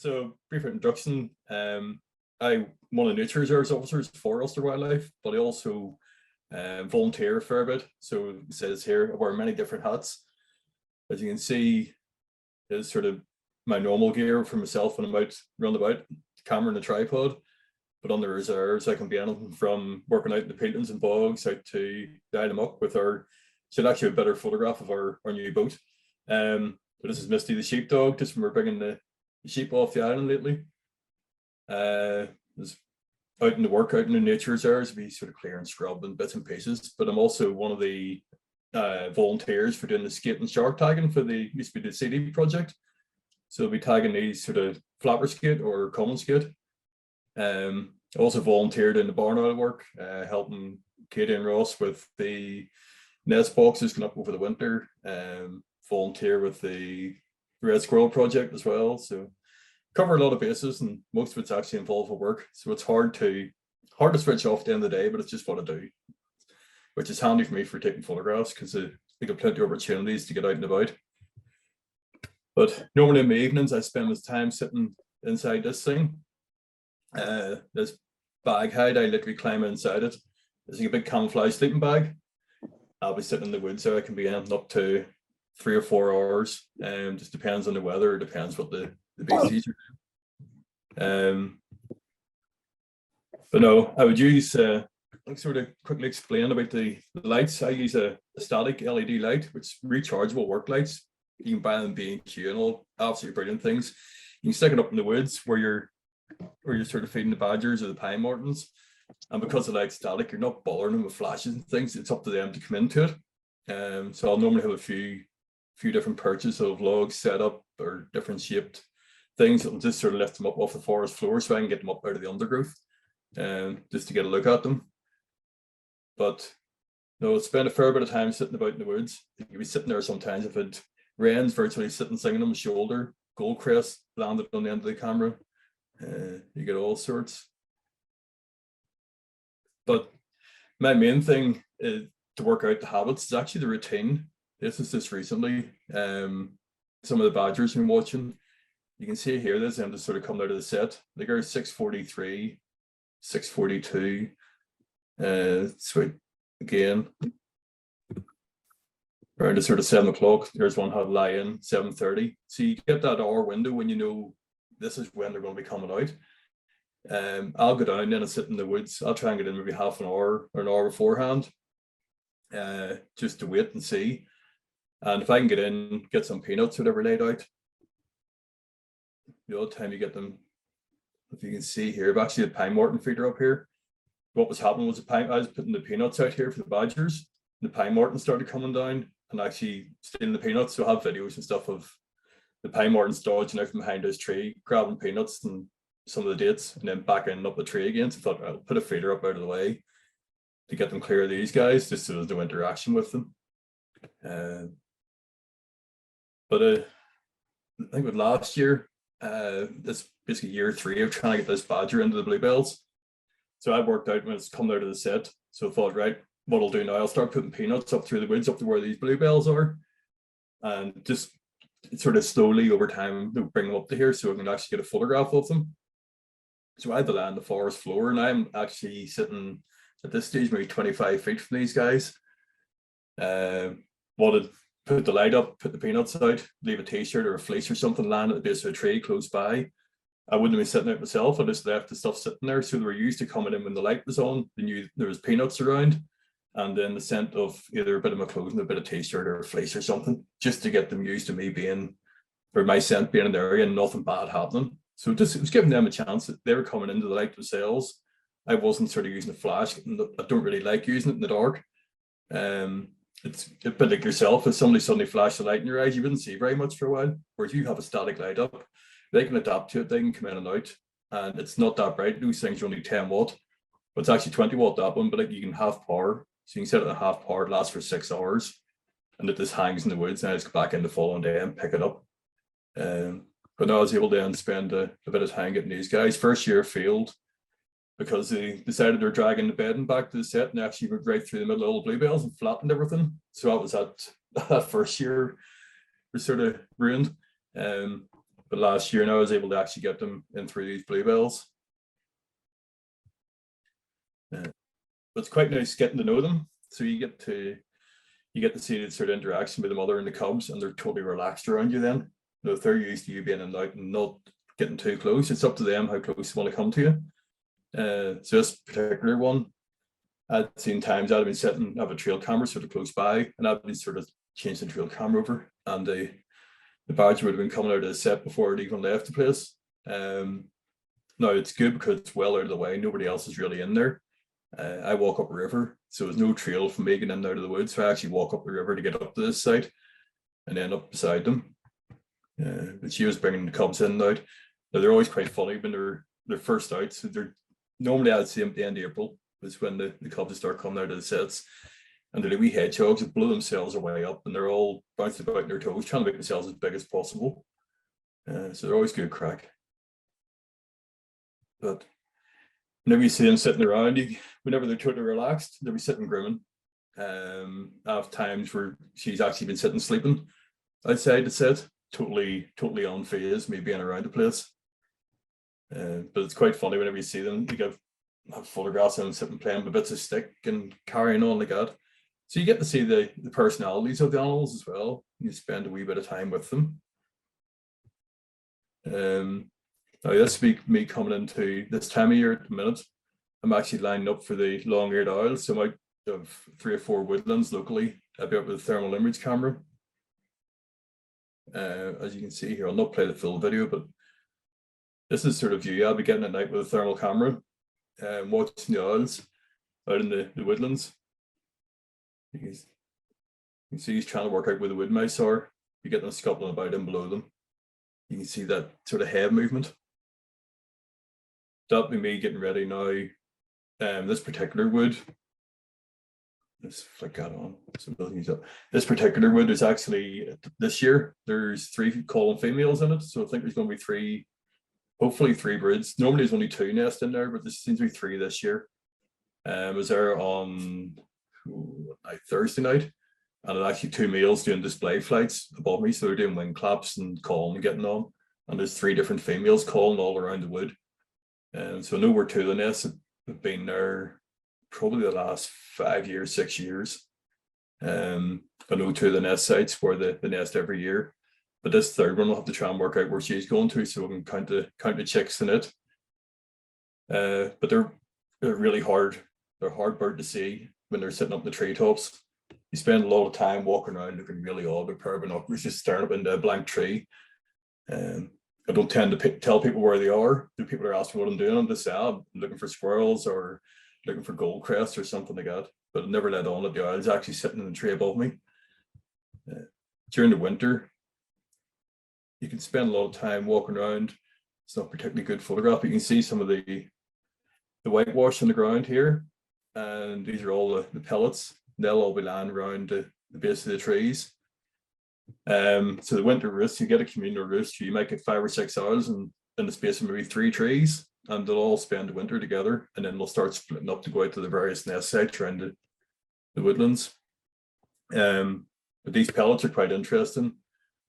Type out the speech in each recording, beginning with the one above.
So, brief introduction. I'm one of the nature reserves officers for Ulster Wildlife, but I also volunteer a fair bit. So it says here I wear many different hats. As you can see, is sort of my normal gear for myself when I'm out running about, camera and a tripod. But on the reserves, I can be anything from working out in the peatlands and bogs out to dial them up with our. Should actually a better photograph of our new boat. But this is Misty the sheepdog, just when we're bringing the sheep off the island lately. There's out in the work out in the nature reserves, we sort of clear and scrub and bits and pieces. But I'm also one of the volunteers for doing the skate and shark tagging for the used to be the CD project. So I'll be tagging these sort of flapper skate or common skate. I also volunteered in the barn oil work, helping Katie and Ross with the nest boxes going up over the winter. Volunteer with the Red Squirrel project as well. So cover a lot of bases, and most of it's actually involved with work. So it's hard to switch off at the end of the day, but it's just what I do, which is handy for me for taking photographs because I get plenty of opportunities to get out and about. But normally in my evenings, I spend my time sitting inside this thing. This bag hide, I literally climb inside it. It's like a big camouflage sleeping bag. I'll be sitting in the woods, so I can be in up to 3 or 4 hours. Just depends on the weather. It depends what the beasties are doing. But no, I would use sort of quickly explain about the lights. I use a static LED light, which rechargeable work lights. You can buy them B&Q and all absolutely brilliant things. You can stick it up in the woods where you're sort of feeding the badgers or the pine martens. And because the light's static, you're not bothering them with flashes and things. It's up to them to come into it. So I'll normally have a few different perches of logs set up or different shaped things that will just sort of lift them up off the forest floor so I can get them up out of the undergrowth, just to get a look at them. But no, spend a fair bit of time sitting about in the woods. You'll be sitting there sometimes if it rains, virtually sitting singing on my shoulder, goldcrest landed on the end of the camera. You get all sorts. But my main thing is to work out the habits is actually the routine. This is just recently. Some of the badgers I'm watching, you can see here, this end is sort of coming out of the set. They go 6:43, 6:42. So again, around to sort of 7 o'clock, there's one had lie in 7:30. So you get that hour window when you know this is when they're going to be coming out. I'll go down then and sit in the woods. I'll try and get in maybe half an hour or an hour beforehand, just to wait and see. And if I can get in, get some peanuts, whatever laid out. The odd time you get them, if you can see here, I've actually had pine marten feeder up here. What was happening was I was putting the peanuts out here for the badgers. The pine marten started coming down and actually stealing the peanuts. So I have videos and stuff of the pine martens dodging out from behind this tree, grabbing peanuts and some of the dates, and then backing up the tree again. So I thought I'll put a feeder up out of the way to get them clear of these guys, just so there's no interaction with them. But I think with last year, this basically year 3 of trying to get this badger into the bluebells. So I worked out when it's coming out of the set. So I thought, right, what I'll do now, I'll start putting peanuts up through the woods up to where these bluebells are, and just sort of slowly over time bring them up to here so I can actually get a photograph of them. So I had to land the forest floor, and I'm actually sitting at this stage maybe 25 feet from these guys. Wanted put the light up, put the peanuts out, leave a t-shirt or a fleece or something land at the base of a tree close by. I wouldn't have been sitting out myself. I just left the stuff sitting there. So they were used to coming in when the light was on. They knew there was peanuts around. And then the scent of either a bit of my clothing, a bit of t-shirt or a fleece or something, just to get them used to me being, or my scent being in the area and nothing bad happening. So it was giving them a chance that they were coming into the light themselves. I wasn't sort of using a flash. I don't really like using it in the dark. It's a bit like yourself. If somebody suddenly flashed a light in your eyes, you wouldn't see very much for a while. Whereas you have a static light up, they can adapt to it. They can come in and out, and it's not that bright. Those things are only 10 watt, but it's actually 20 watt that one. But like you can have power, so you can set it at half power. It lasts for 6 hours, and it just hangs in the woods. And I just go back in the following day and pick it up. But now I was able to then spend a bit of time getting these guys. First year failed because they decided they're dragging the bedding back to the set and they actually went right through the middle of all the bluebells and flattened everything. So that was that first year was sort of ruined. But last year now I was able to actually get them in through these bluebells. But it's quite nice getting to know them. So you get to see the sort of interaction with the mother and the cubs, and they're totally relaxed around you then. You know, if they're used to you being in and out and not getting too close, it's up to them how close they want to come to you. So this particular one, I'd seen times I'd have been sitting, I have a trail camera sort of close by, and I'd been sort of changing the trail camera over, and the badger would have been coming out of the set before it even left the place. Now it's good because it's well out of the way, nobody else is really in there. I walk up a river, so there's no trail from me getting in and out of the woods. So I actually walk up the river to get up to this site and end up beside them. But she was bringing the cubs in and out. Now, they're always quite funny when they're first out. So they're normally I'd see them at the end of April is when the cubs start coming out of the sets. And the wee hedgehogs that blow themselves away up, and they're all bouncing about in their toes, trying to make themselves as big as possible. So they're always good crack. But whenever you see them sitting around, whenever they're totally relaxed, they'll be sitting grooming. I have times where she's actually been sitting sleeping outside the set, totally unfazed, me being around the place. But it's quite funny whenever you see them. You have photographs of them sitting playing with bits of stick and carrying on like that. So you get to see the personalities of the animals as well. You spend a wee bit of time with them. Now this week, me coming into this time of year at the minute, I'm actually lining up for the long-eared owls. So I might have 3 or 4 woodlands locally. I'll be out with a thermal image camera. As you can see here, I'll not play the full video, but this is sort of view I'll be getting at night with a thermal camera and watching the owls out in the woodlands. You can see he's trying to work out where the wood mice are. You get them scuttling about in below them. You can see that sort of head movement. That'll be me getting ready now. This particular wood, let's flick that on. This particular wood is actually, this year, there's 3 calling females in it. So I think there's going to be hopefully 3 broods. Normally there's only 2 nests in there, but there seems to be 3 this year. I was there on Thursday night, and it actually 2 males doing display flights above me. So they're doing wing claps and calling and getting on. And there's 3 different females calling all around the wood. So I know where 2 of the nests have been there probably the last 5 years, 6 years. I know 2 of the nest sites where the nest every year. But this 3rd one, I'll have to try and work out where she's going to so we can count the chicks in it. But they're really hard. They're hard bird to see when they're sitting up in the treetops. You spend a lot of time walking around looking really odd with a pair of binoculars, just staring up into a blank tree. I don't tend to tell people where they are. The people are asking what I'm doing. I'm just saying I'm looking for squirrels or looking for goldcrests or something like that. But I never let on that the owl's actually sitting in the tree above me. During the winter, you can spend a lot of time walking around. It's not particularly good photograph. You can see some of the whitewash on the ground here. And these are all the pellets. They'll all be lying around the base of the trees. So the winter roost, you get a communal roost, you might get 5 or 6 owls in the space of maybe 3 trees, and they'll all spend the winter together, and then they'll start splitting up to go out to the various nest sites around the woodlands. But these pellets are quite interesting.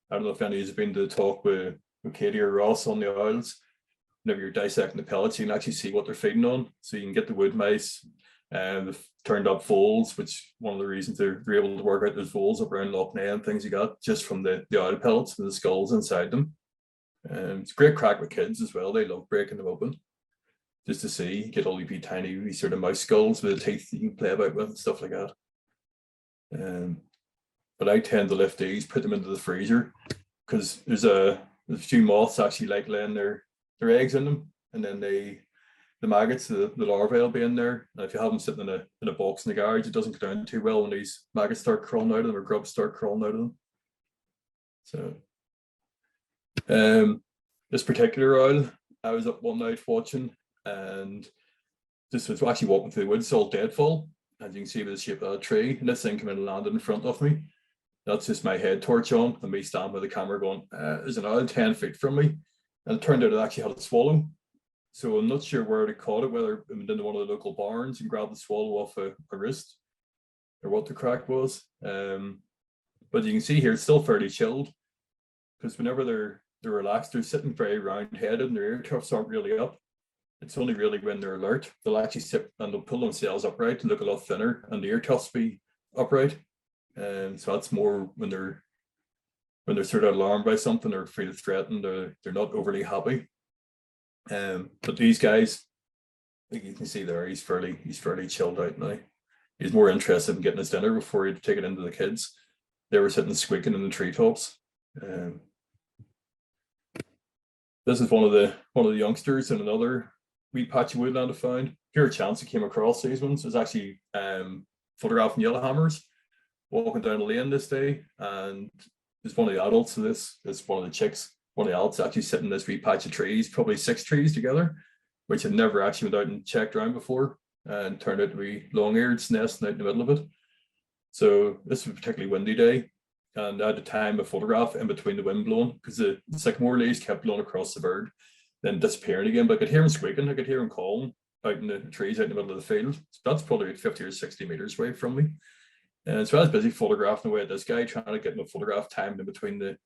I don't know if any of you have been to talk with Katie or Ross on the owls. Whenever you're dissecting the pellets, you can actually see what they're feeding on. So you can get the wood mice, and they've turned up foals, which one of the reasons they're able to work out those foals up around Loch Ness and things you got just from the owl pellets and the skulls inside them. It's a great crack with kids as well. They love breaking them open just to see, get all these tiny sort of mouse skulls with the teeth that you can play about with and stuff like that. But I tend to lift these, put them into the freezer, because there's a few moths actually like laying their eggs in them, and then the maggots, the larvae will be in there. And if you have them sitting in a box in the garage, it doesn't go down too well when these maggots start crawling out of them or grubs start crawling out of them. So this particular owl, I was up one night watching, and this was actually walking through the woods, it's all deadfall, as you can see by the shape of that tree, and this thing came in and landed in front of me. That's just my head torch on, and me standing with the camera going, there's an owl 10 feet from me, and it turned out it actually had a swallow. So I'm not sure where they caught it, whether it went into one of the local barns and grabbed the swallow off a wrist, or what the crack was. But you can see here, it's still fairly chilled, because whenever they're relaxed, they're sitting very round-headed, and their ear tufts aren't really up. It's only really when they're alert, they'll actually sit and they'll pull themselves upright and look a lot thinner, and the ear tufts be upright. And so that's more when they're sort of alarmed by something or feel threatened, they're not overly happy. But these guys, like you can see there, he's fairly chilled out now. He's more interested in getting his dinner before he'd take it into the kids. They were sitting squeaking in the treetops. This is one of the youngsters in another wee patch of woodland I found. Pure chance I came across these ones. It was actually photographing yellowhammers walking down a lane this day, and there's one of the adults of this. It's one of the chicks. One of the adults actually sitting in this wee patch of trees, probably 6 trees together, which had never actually went out and checked around before, and turned out to be long-eared nesting out in the middle of it. So this was a particularly windy day, and at the time a photograph in between the wind blowing, because the sycamore leaves kept blowing across the bird, then disappearing again. But I could hear him squeaking, I could hear him calling out in the trees out in the middle of the field. So that's probably 50 or 60 meters away from me. And so I was busy photographing away at this guy, trying to get my photograph timed in between the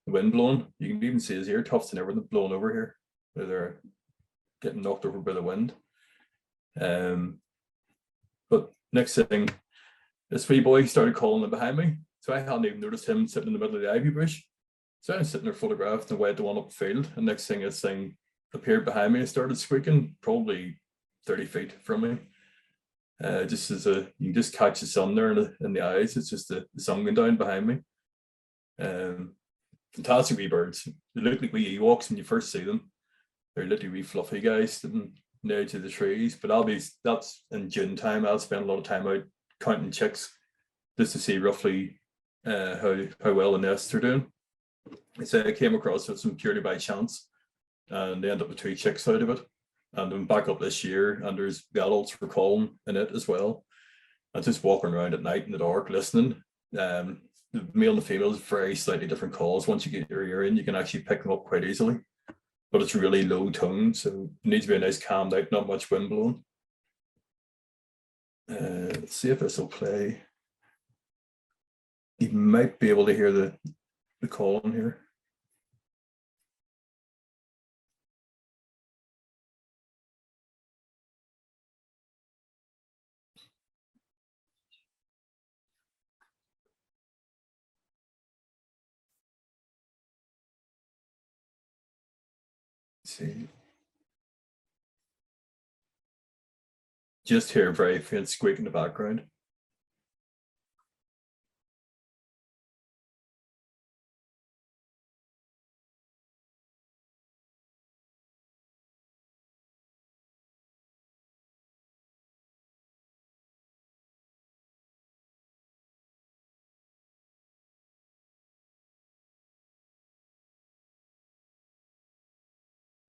wind blowing. You can even see his ear tufts and everything blowing over here. They're getting knocked over by the wind. But next thing, this wee boy started calling him behind me. So I hadn't even noticed him sitting in the middle of the ivy bush. So I was sitting there photographing away at the one up the field. And next thing, this thing appeared behind me and started squeaking, probably 30 feet from me. Just as you can just catch the sun there in the eyes. It's just the sun going down behind me. Fantastic wee birds. They look like wee Ewoks when you first see them. They're little wee fluffy guys sitting near to the trees. But that's in June time. I'll spend a lot of time out counting chicks just to see roughly how well the nests are doing. So I came across some purely by chance, and they end up with 2 chicks out of it. And I'm back up this year, and there's the adults were calling in it as well. And just walking around at night in the dark listening. The male and the female is very slightly different calls. Once you get your ear in, you can actually pick them up quite easily. But it's really low tone, so it needs to be a nice calm night, not much wind blowing. Let's see if this will play. You might be able to hear the call in here. See, just hear a very faint squeak in the background.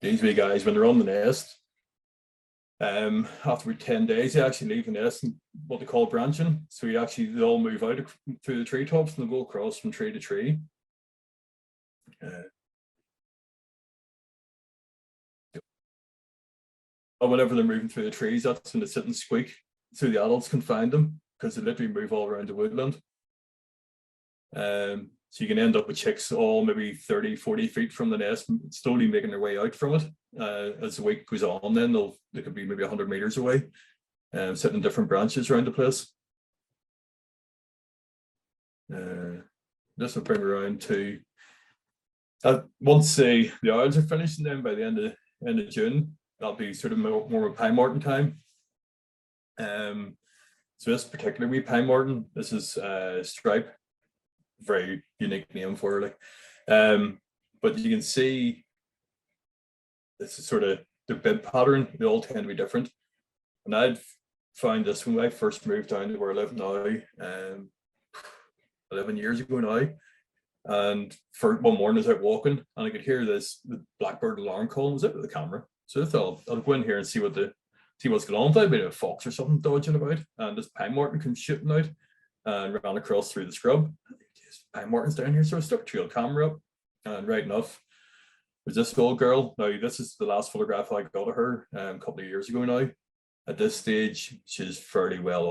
These wee guys, when they're on the nest, after 10 days, they actually leave the nest and what they call branching. So they all move out through the treetops and they go across from tree to tree. And whenever they're moving through the trees, that's when they sit and squeak so the adults can find them, because they literally move all around the woodland. So you can end up with chicks all maybe 30, 40 feet from the nest, slowly making their way out from it. As the week goes on, then they could be maybe 100 meters away, sitting in different branches around the place. This will bring around to once the owls are finished, and then by the end of June, that'll be sort of more of pine marten time. So this particular wee pine marten, this is stripe. Very unique name for it, but you can see this is sort of the bib pattern. They all tend to be different, and I'd found this when I first moved down to where I live now, 11 years ago now. And for one morning, I was out walking, and I could hear the blackbird alarm call. And was out with the camera, so I thought I'll go in here and see what's going on. There'd been a fox or something dodging about, and this pine marten comes shooting out and ran across through the scrub. Pine marten's down here, so I stuck a trail camera up, and right enough, there's this old girl. Now, this is the last photograph I got of her a couple of years ago now. At this stage, she's fairly well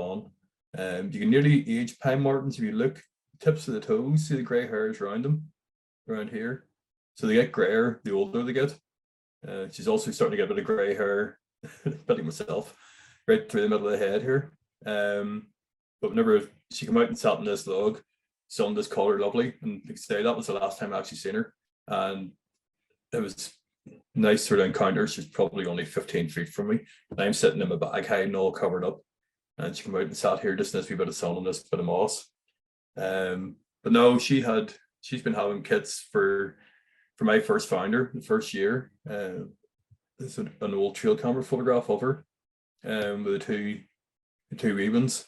on. You can nearly age pine martens if you look tips of the toes, see the grey hairs around them, around here. So they get grayer the older they get. She's also starting to get a bit of grey hair, a bit like myself, right through the middle of the head here. But whenever she came out and sat on this log, sun this colour lovely, and like I say, that was the last time I actually seen her, and it was nice sort of encounter. She's probably only 15 feet from me, and I'm sitting in my bag hiding all covered up, and she came out and sat here just in this wee bit of sun and this bit of moss. But no, she's been having kits for my first found her the first year. It's an old trail camera photograph of her, with the two wee ones.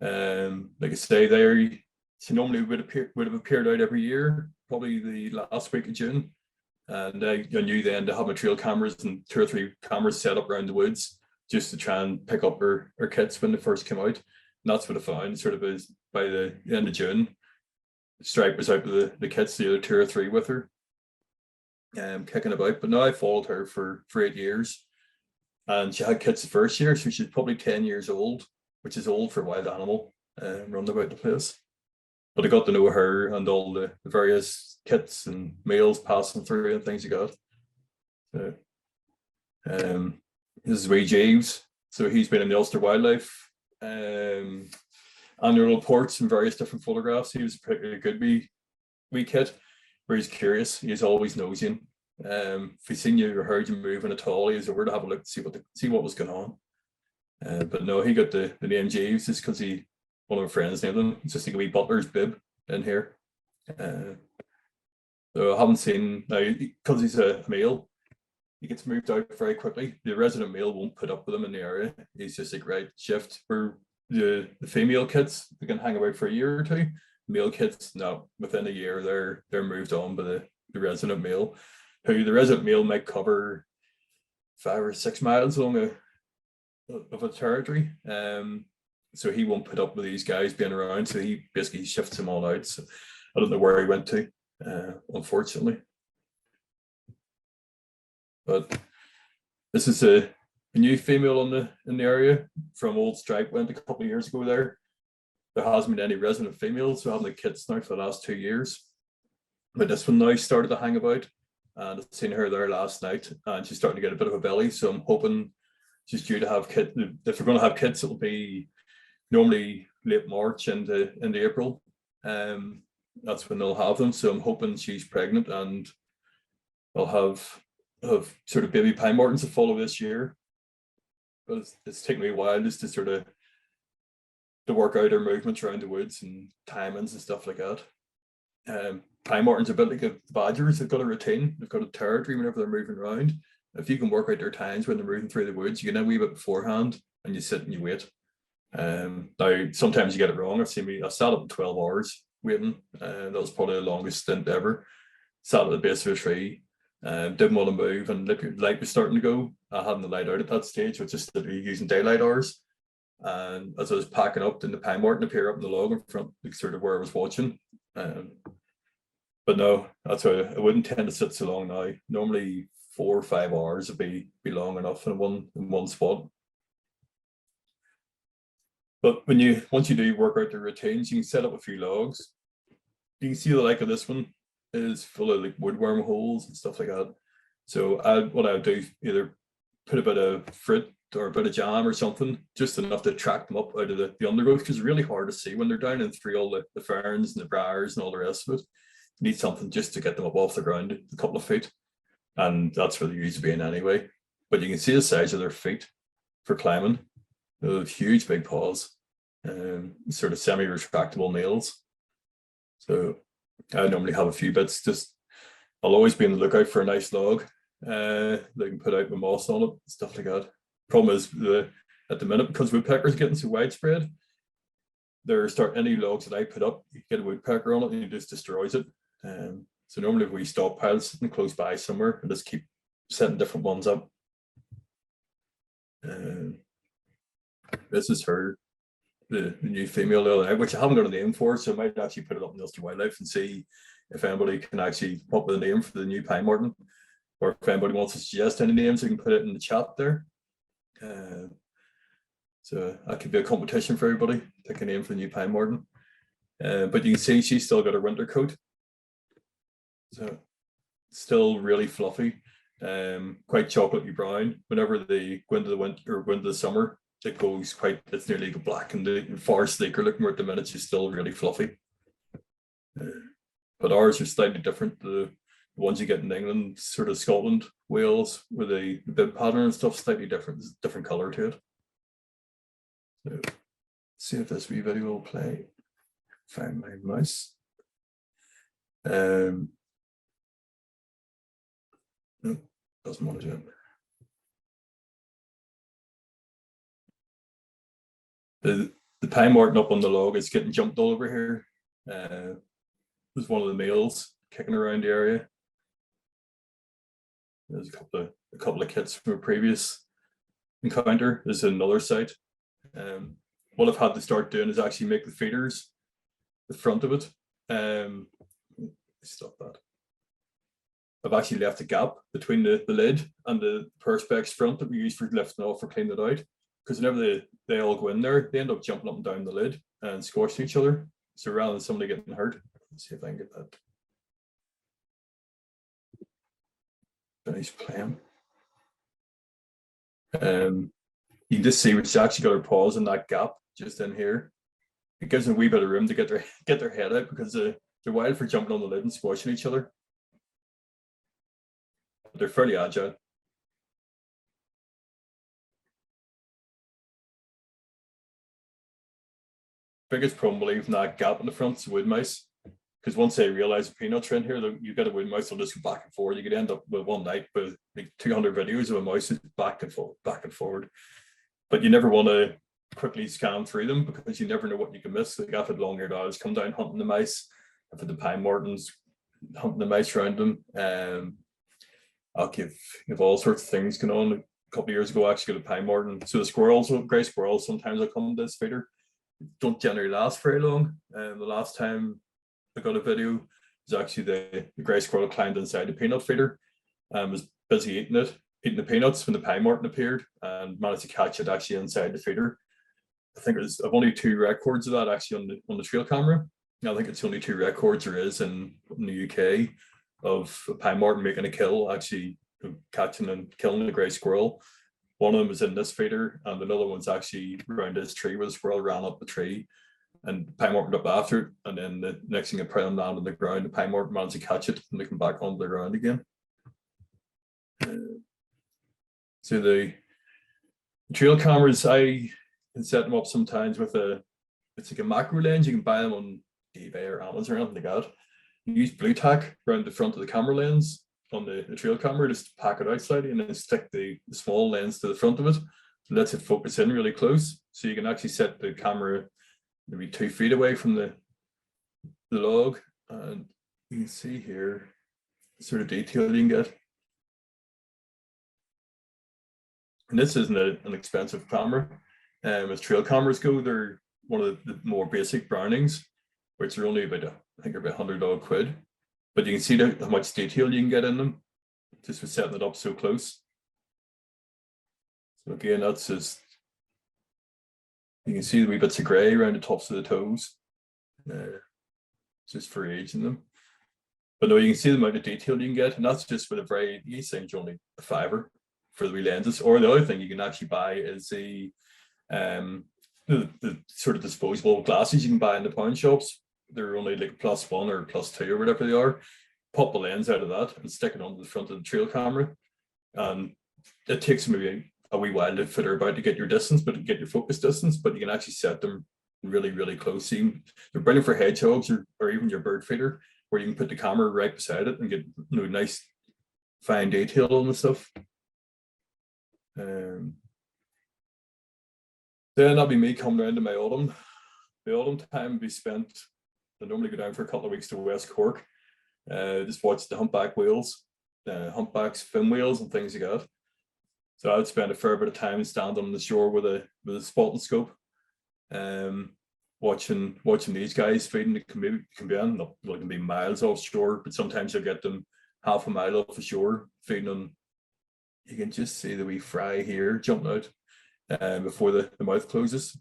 Like I say, she normally would have appeared out every year, probably the last week of June. And I knew then to have my trail cameras and 2 or 3 cameras set up around the woods just to try and pick up her kits when they first came out. And that's what I found. Sort of as by the end of June, Stripe was out with the kits, the other 2 or 3 with her, kicking about. But now I followed her for 8 years, and she had kits the first year, so she's probably 10 years old, which is old for a wild animal, running about the place. But I got to know her and all the various kits and males passing through and things you got. So, this is wee Jeeves. So he's been in the Ulster Wildlife annual reports and various different photographs. He was pretty good wee kid, where he's curious. He's always nosing. If he's seen you or heard you moving at all, he's over to have a look to see what was going on. But no, he got the name Jeeves just because one of my friends named him. It's just like a wee butler's bib in here. So I haven't seen now, because he's a male, he gets moved out very quickly. The resident male won't put up with him in the area. He's just like, right, shift. Where the female kids, they can hang about for a year or 2. Male kids, no, within a year they're moved on by the resident male, who the resident male might cover 5 or 6 miles along of a territory. So he won't put up with these guys being around, so he basically shifts them all out. So I don't know where he went to, unfortunately. But this is a new female in the area from Old Stripe. Went a couple of years ago there. There hasn't been any resident females, so I haven't had kits now for the last 2 years. But this one now started to hang about, and I've seen her there last night, and she's starting to get a bit of a belly. So I'm hoping she's due to have kits. If we're going to have kits, it'll be normally late March into April. That's when they'll have them. So I'm hoping she's pregnant, and I'll have sort of baby pine martens to follow this year. But it's taken me a while just to sort of to work out her movements around the woods and timings and stuff like that. Pine martens are a bit like the badgers. They've got a routine. They've got a territory whenever they're moving around. If you can work out their times when they're moving through the woods, you get a wee bit beforehand, and you sit and you wait. Now sometimes you get it wrong. I sat up 12 hours waiting. That was probably the longest stint ever. Sat at the base of a tree, didn't want to move, and the light was starting to go. I hadn't the light out at that stage, which is to be using daylight hours. And as I was packing up, then the pine marten appeared up in the log in front, like sort of where I was watching. But no, that's why I wouldn't tend to sit so long now. Normally 4 or 5 hours would be long enough in one spot. But once you do work out the routines, you can set up a few logs. You can see the like of this one is full of like woodworm holes and stuff like that. So what I would do, either put a bit of fruit or a bit of jam or something, just enough to attract them up out of the undergrowth, because it's really hard to see when they're down in through all the ferns and the briars and all the rest of it. You need something just to get them up off the ground a couple of feet, and that's where they used to be in anyway. But you can see the size of their feet for climbing. They have huge big paws, sort of semi-retractable nails. So I normally have a few bits. I'll always be on the lookout for a nice log they can put out with moss on it, stuff like that. Problem is at the minute, because woodpeckers are getting so widespread, any logs that I put up, you get a woodpecker on it and it just destroys it. So normally we stockpile sitting close by somewhere and just keep setting different ones up. This is her, the new female the other night, which I haven't got a name for, so I might actually put it up in Ulster Wildlife and see if anybody can actually come up with a name for the new pine marten, or if anybody wants to suggest any names, you can put it in the chat there. So that could be a competition for everybody, pick a name for the new pine marten. But you can see she's still got her winter coat. So still really fluffy, quite chocolatey brown. Whenever they go into the winter or go into the summer, it goes quite, it's nearly black and the far sleeker looking, where at the minute she's still really fluffy. But ours are slightly different. The ones you get in England, sort of Scotland, Wales, where the bib pattern and stuff slightly different, there's a different color to it. So, see if this wee video will play. Find my mouse. No, doesn't want to do it. The pine marten up on the log is getting jumped all over here. There's one of the males kicking around the area. There's a couple of kits from a previous encounter. There's another site. What I've had to start doing is actually make the feeders the front of it. Stop that. I've actually left a gap between the lid and the perspex front that we use for lifting off or cleaning it out. Because whenever they all go in there, they end up jumping up and down the lid and squashing each other. So rather than somebody getting hurt, let's see if I can get that. Finish playing. You can just see which actually got her paws in that gap just in here. It gives them a wee bit of room to get their head out, because they're wild for jumping on the lid and squashing each other. But they're fairly agile. Biggest problem with leaving that gap in the front is wood mice, because once they realize the peanuts are in here, you get a wood mouse, they'll just go back and forward. You could end up with one night with like 200 videos of a mouse back and forward. But you never want to quickly scan through them, because you never know what you can miss. Like I've had long-haired owls come down hunting the mice. I've had the pine martens hunting the mice around them. I'll give all sorts of things going on. A couple of years ago, I actually got a pine marten. So the squirrels, grey squirrels, sometimes I come to this feeder. Don't generally last very long. The last time I got a video was actually the grey squirrel climbed inside the peanut feeder and was busy eating the peanuts when the pine marten appeared, and managed to catch it actually inside the feeder. I think I've only 2 records of that actually on the trail camera. I think it's the only 2 records there is in the UK of a pine marten making a kill, actually catching and killing the grey squirrel. One of them was in this feeder, and another one's actually around this tree where the squirrel ran up the tree, and the pine marten up after it. And then the next thing, it put him down on the ground. The pine marten managed to catch it and they come back onto the ground again. So the trail cameras, I can set them up sometimes with it's like a macro lens. You can buy them on eBay or Amazon or anything like that. You use blue tack around the front of the camera lens on the trail camera, just to pack it out slightly, and then stick the small lens to the front of it. It lets it focus in really close. So you can actually set the camera maybe 2 feet away from the log. And you can see here the sort of detail you can get. And this isn't an expensive camera. As trail cameras go, they're one of the more basic Brownings, which are only about, I think, about £100 . But you can see how much detail you can get in them just with setting it up so close. So again, that's just, you can see the wee bits of grey around the tops of the toes, just for aging them. But no, you can see the amount of detail you can get, and that's just with a very, these things are only a £5 for the wee lenses. Or the other thing you can actually buy is the sort of disposable glasses you can buy in the pound shops. They're only like +1 or +2 or whatever they are. Pop the lens out of that and stick it onto the front of the trail camera. And it takes maybe a wee while to fiddle about to get your distance, but to get your focus distance, but you can actually set them really, really close. They're brilliant for hedgehogs or even your bird feeder, where you can put the camera right beside it and get nice fine detail on the stuff. Then that'll be me coming around to my autumn. The autumn time will be spent, I normally go down for a couple of weeks to West Cork, just watch the humpback whales, humpbacks, fin whales and things like that. So I would spend a fair bit of time standing on the shore with a spotting scope, watching these guys feeding the cambia. Not going to be miles offshore, but sometimes you'll get them half a mile off the shore feeding them. You can just see the wee fry here jumping out before the mouth closes.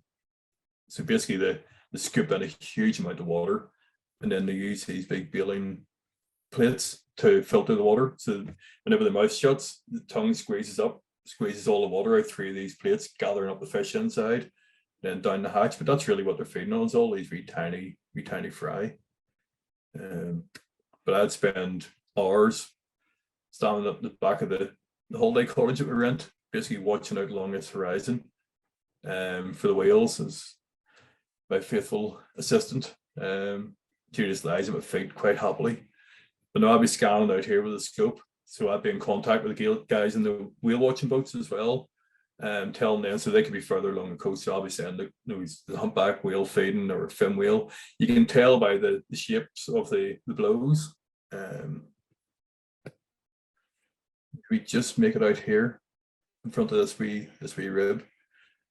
So basically they scoop in a huge amount of water, and then they use these big baling plates to filter the water. So whenever the mouth shuts, the tongue squeezes up, squeezes all the water out through these plates, gathering up the fish inside, then down the hatch. But that's really what they're feeding on, is all these wee tiny fry. But I'd spend hours standing up the back of the holiday cottage that we rent, basically watching out along its horizon. For the whales is my faithful assistant. She just lies at my feet quite happily. But now I'll be scanning out here with a scope. So I'd be in contact with the guys in the whale watching boats as well. Telling them, so they could be further along the coast. So I'll be saying, look, he's the humpback whale feeding, or fin whale. You can tell by the shapes of the blows. We just make it out here in front of this wee rib.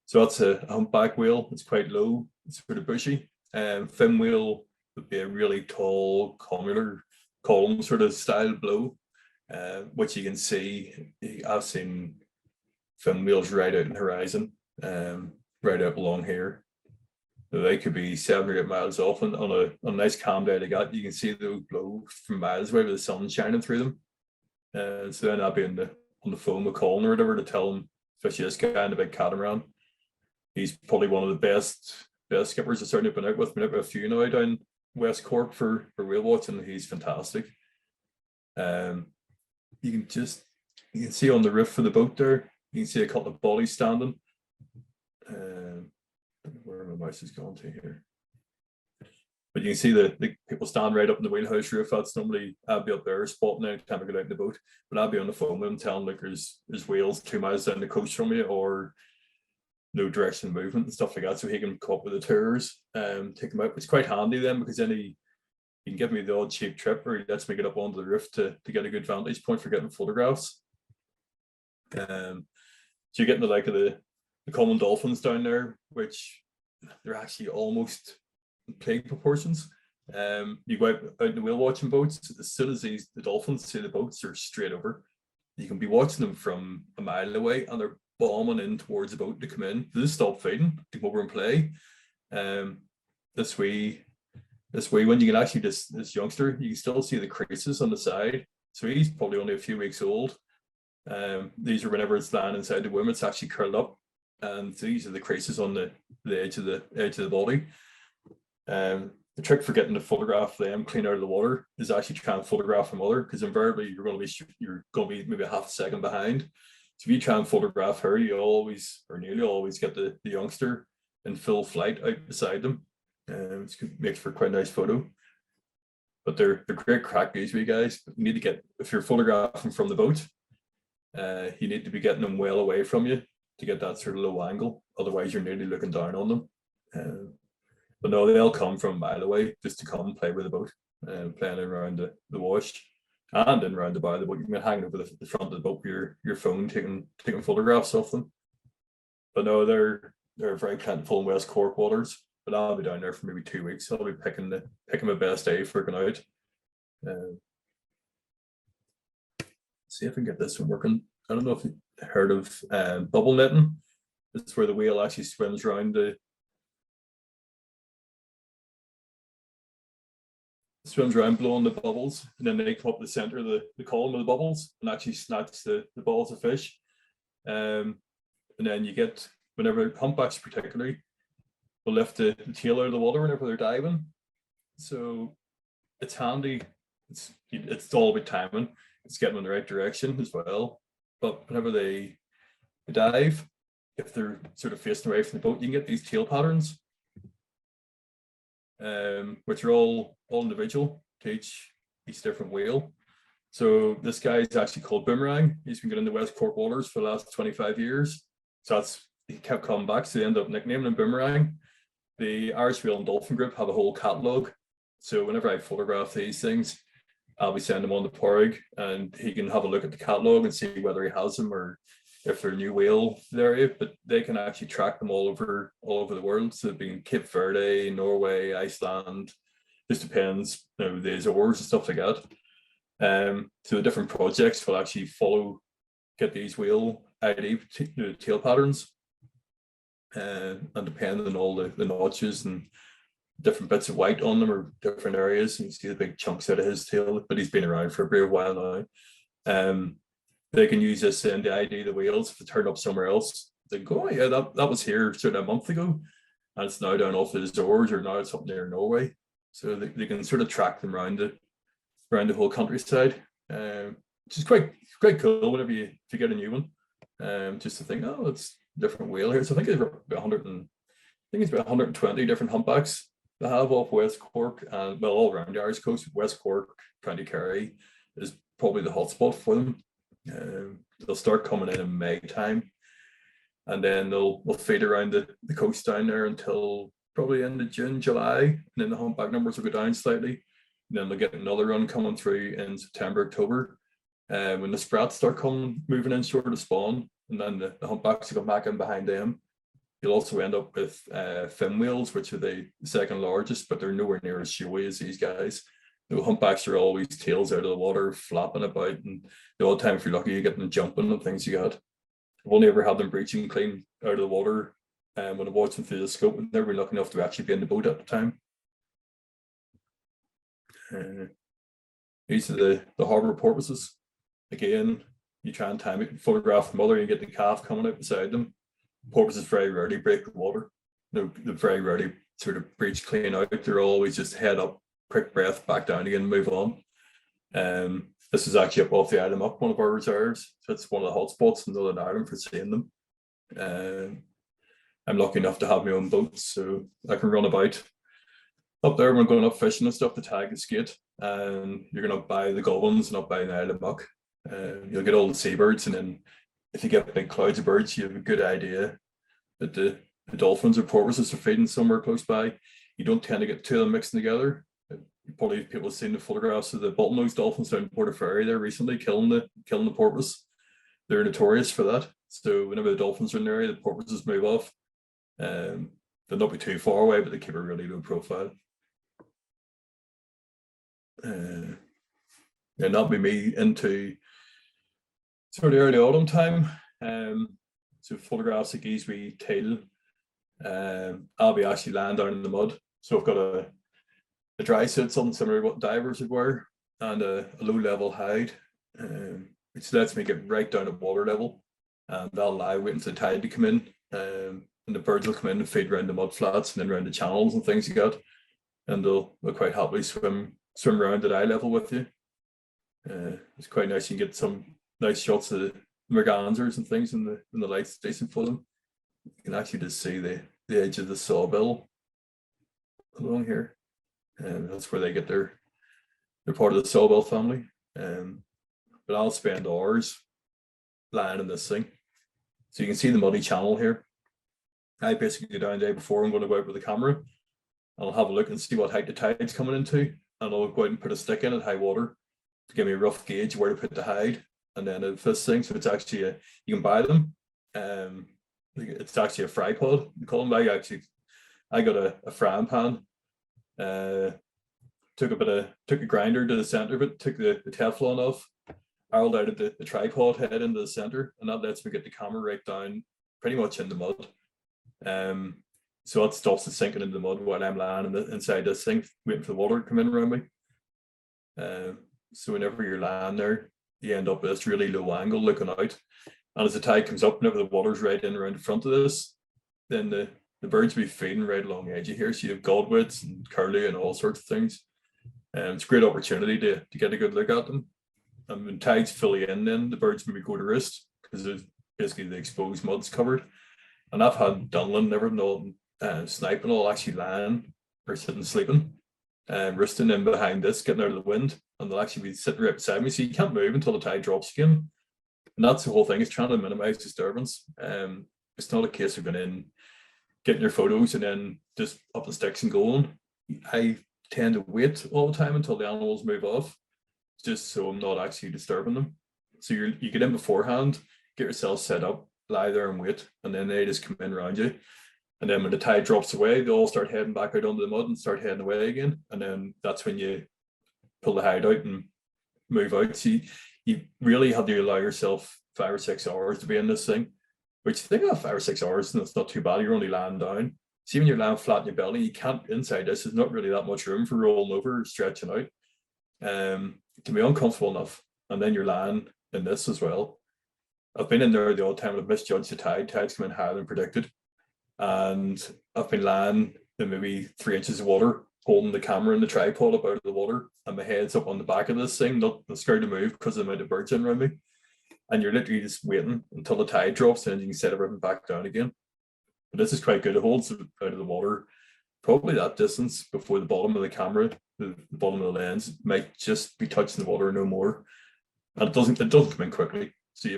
So that's a humpback whale. It's quite low. It's sort of bushy. Fin whale would be a really tall, column sort of style blow, which you can see. I've seen fin whales right out in the horizon, right up along here. So they could be 7 or 8 miles off, and on a nice calm day like that, you can see those blow from miles away with the sun shining through them. So then I'll be on the phone with Colin or whatever to tell him fish this guy in the big catamaran. He's probably one of the best skippers I've certainly been out with. Been out with a few now down West Cork for whale watching. He's fantastic. You can see on the roof of the boat there, you can see a couple of bodies standing. Where my mouse has gone to here. But you can see the people stand right up in the wheelhouse roof. That's normally I'll be up there spotting every time I get out in the boat. But I'll be on the phone with them telling like there's whales 2 miles down the coast from you, or no direction of movement and stuff like that. So he can come up with the tours, take them out. It's quite handy then, because then he can give me the odd cheap trip, or he lets me get up onto the roof to get a good vantage point for getting photographs. So you're getting the like of the common dolphins down there, which they're actually almost plague proportions. You go out in the whale watching boats, as soon as the dolphins see the boats, are straight over. You can be watching them from a mile away, and they're bombing in towards the boat to come in. They just stop feeding to come over and play. This way when you can actually this youngster, you can still see the creases on the side. So he's probably only a few weeks old. These are whenever it's lying inside the womb, it's actually curled up, and these are the creases on the edge of the body. The trick for getting to photograph them clean out of the water is actually try and photograph the mother, because invariably you're going to be maybe a half a second behind. So if you try and photograph her, you always, or nearly always, get the youngster in full flight out beside them. It makes for quite a nice photo. But they're great crack, these wee guys. But you need to get, if you're photographing from the boat, you need to be getting them well away from you to get that sort of low angle. Otherwise, you're nearly looking down on them. But no, they'll come from a mile away just to come and play with the boat, playing around the wash and in around the bow of the boat. You can be hanging over the front of the boat with your phone, taking photographs of them. But no, they're very plentiful in West Cork waters. But I'll be down there for maybe 2 weeks. I'll be picking my best day for going out. See if I can get this one working. I don't know if you've heard of bubble netting. It's where the whale actually swims around blowing the bubbles, and then they come up the center of the column of the bubbles and actually snatch the balls of fish. And then you get, whenever humpbacks particularly will lift the tail out of the water whenever they're diving. So it's handy. It's all about timing. It's getting in the right direction as well. But whenever they dive, if they're sort of facing away from the boat, you can get these tail patterns, which are all individual to each different whale. So this guy is actually called Boomerang. He's been getting in the West Cork waters for the last 25 years. So he kept coming back, so they ended up nicknaming him Boomerang. The Irish Whale and Dolphin Group have a whole catalogue. So whenever I photograph these things, I'll be sending them on to Porrig, and he can have a look at the catalogue and see whether he has them or if they're a new whale area. But they can actually track them all over the world. So they've been Cape Verde, Norway, Iceland. This depends, the Azores and stuff like that. So the different projects will actually get these whale ID tail patterns, and depending on all the notches and different bits of white on them or different areas, and you see the big chunks out of his tail, but he's been around for a brave while now. They can use this in to ID the whales if they turn up somewhere else. They go, oh yeah, that was here sort of a month ago, and it's now down off the Azores, or now it's up near Norway. So they can sort of track them around the whole countryside, which is quite cool whenever if you get a new one. Just to think, oh, it's a different whale here. So I think it's about 100 and I think it's about 120 different humpbacks they have off West Cork, and well, all around the Irish coast. West Cork, County Kerry is probably the hotspot for them. They'll start coming in May time, and then they'll feed around the coast down there until probably end of June, July, and then the humpback numbers will go down slightly. And then they'll get another run coming through in September, October, when the sprats start moving in short of spawn, and then the humpbacks will come back in behind them. You'll also end up with fin whales, which are the second largest, but they're nowhere near as showy as these guys. The humpbacks are always tails out of the water, flapping about, and the odd time, if you're lucky, you get them jumping and things you got. I've only ever had them breaching clean out of the water when I watched them through the scope, and never been lucky enough to actually be in the boat at the time. These are the harbour porpoises. Again, you try and time it, photograph the mother, and you get the calf coming out beside them. Porpoises very rarely break the water. They very rarely sort of breach clean out. They're always just head up, quick breath, back down again, and move on. This is actually up off the Isle of Muck, one of our reserves. So it's one of the hotspots in Northern Ireland for seeing them. I'm lucky enough to have my own boat, so I can run about up there when going up fishing and stuff to tag the skate. And you're going up by the goblins and up by the Isle of Muck. You'll get all the seabirds, and then if you get big clouds of birds, you have a good idea that the dolphins or porpoises are feeding somewhere close by. You don't tend to get two of them mixing together. Probably people have seen the photographs of the bottlenose dolphins down in Portaferry there recently killing the porpoise. They're notorious for that. So whenever the dolphins are in the area, the porpoises move off. They'll not be too far away, but they keep a really low profile. And that'll be me into sort of early autumn time. So photographs of geese we tail. I'll be actually lying down in the mud. So I've got a dry suit, something similar to what divers would wear, and a low level hide, which lets me get right down at water level, and I'll lie waiting for the tide to come in, and the birds will come in and feed around the mud flats and then around the channels and things you got, and they'll quite happily swim around at eye level with you. It's quite nice. You can get some nice shots of the mergansers and things in the light's decent for them. You can actually just see the edge of the sawbill along here. And that's where they get they're part of the sawbill family. But I'll spend hours lying in this thing. So you can see the muddy channel here. I basically go down the day before I'm going to go out with the camera. I'll have a look and see what height the tide's coming into, and I'll go out and put a stick in at high water to give me a rough gauge where to put the hide. And then this thing, so it's actually you can buy them. It's actually a fry pod. You call them. I got a frying pan. Took a grinder to the center of it, took the Teflon off, arrowed out of the tripod head into the center, and that lets me get the camera right down pretty much in the mud. So that stops it sinking into the mud while I'm lying inside this thing, waiting for the water to come in around me. So whenever you're lying there, you end up at this really low angle looking out. And as the tide comes up, whenever the water's right in around the front of this, then the birds will be feeding right along the edge of here. So you have godwits and curlew and all sorts of things. It's a great opportunity to get a good look at them. And when tide's fully in, then the birds maybe go to roost because there's basically the exposed mud's covered. And I've had Dunlin, never known snipe and all actually lying or sitting sleeping, roosting in behind this, getting out of the wind, and they'll actually be sitting right beside me. So you can't move until the tide drops again. And that's the whole thing, is trying to minimize disturbance. It's not a case of going in, getting your photos and then just up the sticks and going. I tend to wait all the time until the animals move off, just so I'm not actually disturbing them. So you get in beforehand, get yourself set up, lie there and wait, and then they just come in around you. And then when the tide drops away, they all start heading back out onto the mud and start heading away again. And then that's when you pull the hide out and move out. So you really have to allow yourself 5 or 6 hours to be in this thing, which you think, 5 or 6 hours, and it's not too bad. You're only lying down. See, when you're lying flat in your belly, you can't inside this. There's not really that much room for rolling over, stretching out. It can be uncomfortable enough, and then you're lying in this as well. I've been in there the odd time and I've misjudged the tide. Tides come in higher than predicted, and I've been lying in maybe 3 inches of water, holding the camera and the tripod up out of the water, and my head's up on the back of this thing, not scared to move because of the amount of birds in around me. And you're literally just waiting until the tide drops, and you can set everything back down again. But this is quite good. It holds it out of the water probably that distance before the bottom of the camera, the bottom of the lens might just be touching the water, no more. And it doesn't come in quickly. So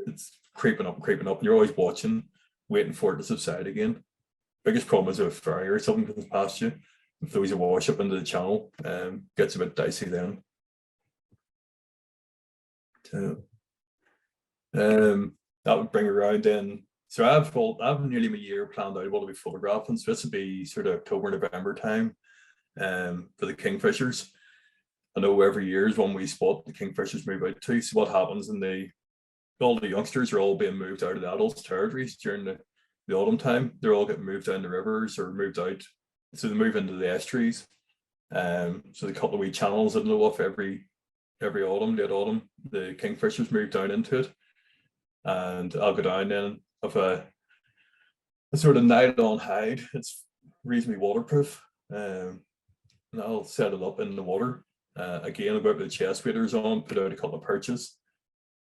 it's creeping up, and you're always watching, waiting for it to subside again. Biggest problem is if a ferry or something comes past you, if there was a wash up into the channel, gets a bit dicey then. So, that would bring around then. So I've nearly a year planned out what I'll be photographing. So this would be sort of October, November time, for the kingfishers. I know every year is one we spot the kingfishers move out to. So what happens all the youngsters are all being moved out of the adults' territories during the autumn time. They're all getting moved down the rivers or moved out. So they move into the estuaries. So the couple of wee channels that know off every autumn, late autumn, the kingfishers move down into it. And I'll go down then of a sort of nylon hide. It's reasonably waterproof. And I'll set it up in the water. Again, I'll go out with the chest waders on, put out a couple of perches